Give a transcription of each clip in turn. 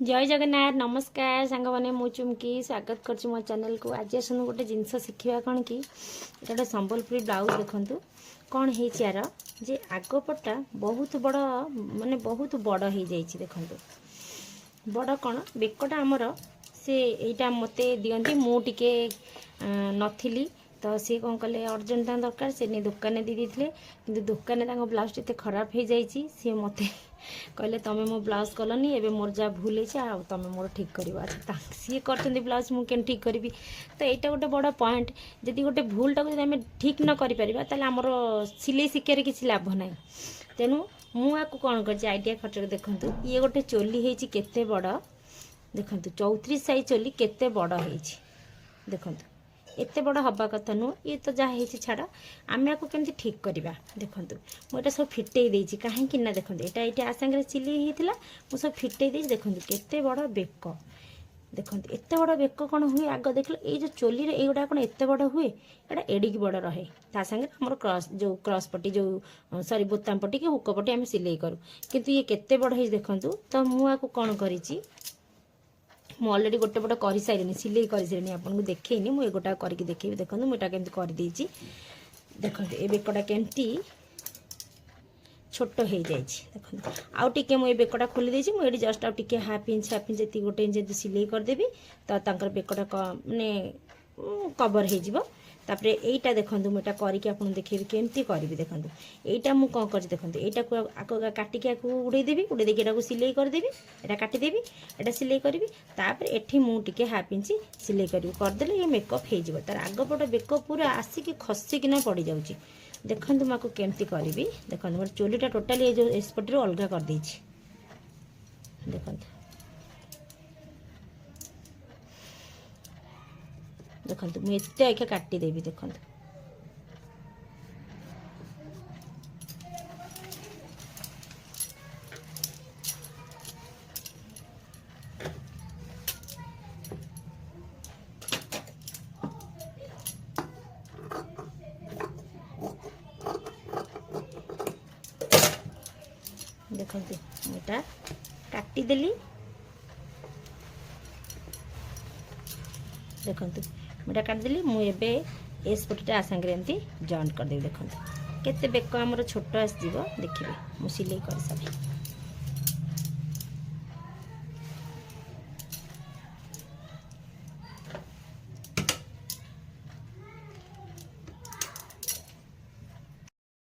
जय जगन्नाथ नमस्कार सांग मैंने मु चुमकी स्वागत कर मो चैनल को आज आसन गोटे जिनस शिखा कौन कि गोटे संबलपुरी ब्लाउज देखु कौन है यार जे आगपटा बहुत बड़ माने बहुत बड़ हो जाइए देखु बड़ कौन बेकटा आमर से यहीटा मत दिखती मुझे नी तो सी कौन कले अर्जेंट दरकार से नहीं दुकान दे देते कि दुकान ब्लाउज टे खराब हो जाए सी मत कहले तुम मो ब्लाउज कलनी एवं मोर जहाँ भूल है तुम मोर ठीक कर सी कर ब्लाउज मुझे ठीक करी तो यहाँ गोटे बड़ पॉइंट जदि गोटे भूलटा को आम ठीक न करें आमर सिले शिकार किसी लाभ ना तेणु मुझे कौन कर आइडिया खर्च देखूँ ये गोटे चोली होती केते बड़ देखु 34 साइज चोली केते बड़ हो देखु एते बड़ हवा कथा नुह ये तो जहाँ हो छाड़ आम आपको केमती ठीक करवा देखु मुझे सब फिटे देती कहीं देखो यहाँ ये आसांगे सिले होता मुझे सब फिटे दे देखो केते बड़ बेक देखो एत बड़ बेक कौन हुए आग देख ये जो चोली रे एगुड़ा कौन एत बड़ हुए यहाँ एडिकी बड़ रहे ता सागे आम क्रॉस जो क्रॉस पट्टी जो सॉरी बोताम पट्टी कि हुक पट्टी आम सिले करूँ किंतु ये केते बड़ है देखूँ तो मुझे कौन करी मु अलरेडी गोटे पट कर सारे सिले कर सारे आपको देखनी मुझे गोटा करके देखेबी देखो मुझे केमती करदे देखो ये बेकटा केमती छोट हो जाए देखो आउ टे मुझे बेकटा खोली देती मुझे जस्ट आउ टे हाफ इंच जी गोटे इंच यदि सिले करदेवी तो बेकटा मानने कवर हो तापर यहीटा देखो मुझे करके आपको देखेबी केमती करी देखो यहीटा मुझे कौन कर देखो यहाँ को आग काटिकी उड़ेदेवी उड़ेदेकी यहाँ सिले करदेवी यहाँ काटिदेवी यहाँ सिले करी तापर एठी मुझे हाफ इंच सिले करदे ये मेकअप हो तार आगपट बेक पूरा आसिक खसिकिना पड़ जाऊँगी देखो मुझे केमती करी देखो मोर चोलीटा टोटाली जो एसपट्रु अलग करदे देखो देखो मुझे एत काटिदेवी देखो देखो मुझे काटिदेली देखो मुझे काटिदेली मुझे एसपटा आसांगे एमती जॉइंट करदेवी देखो केते बेक आमर छोट आसो देखिए मु सिले कर सारी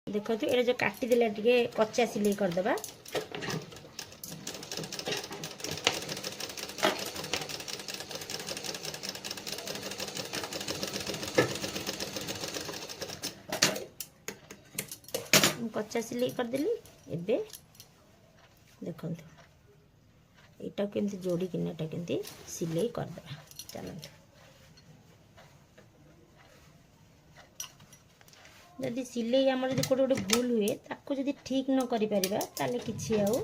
देखो ये जो काटिदेला टे कच्चा सिले करदे कच्चा सिले करदेली एबे देखो यहाँ केमती जोड़ी किनाटा केमती सिले करदे चलते जदि सिले आम जो गोटे गोटे भूल हुए ताको जदि ठीक न करें किसी आउ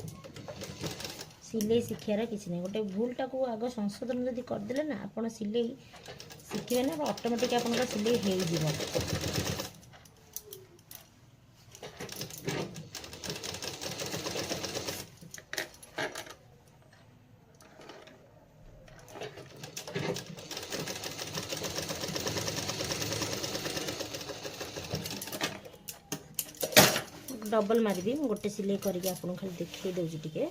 सिले शिखार किसी ना गोटे भूलटा को आग संशोधन जदि करदे ना आप सिले शिखे ना ऑटोमेटिक आप सिले हो डबल मारिदी गोटे सिले करके आपको खाली देखिए दूसरी टिके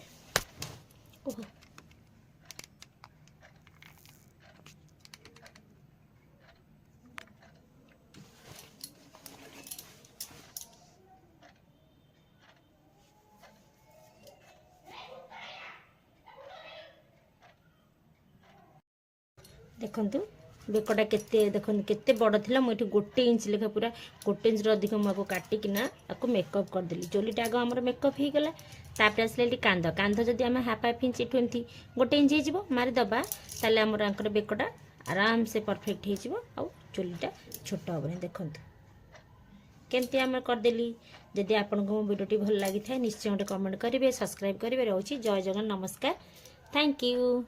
देखु बेकटा केते देखो केते बड़ थिला मुझे गोटे इंच लेखा पूरा गोटे इंच अधिक मुझे काटिकिना आपको मेकअप करदेली चोलीटा आग आम मेकअप हो गला तापर आसले कांध कांध जदि आम हाफ हाफ इंच एठू एमती गोटे इंच हो मारिदबा ताले आमर आंकर बेकटा आराम से परफेक्ट हो चोलीटा छोट हेनी देखो केमती आम करदेली जदि आपको मो वीडियोटी भल लगी था निश्चय गोटे कमेंट करेंगे सब्सक्राइब करेंगे रोचे जय जगन्नाथ नमस्कार थैंक यू।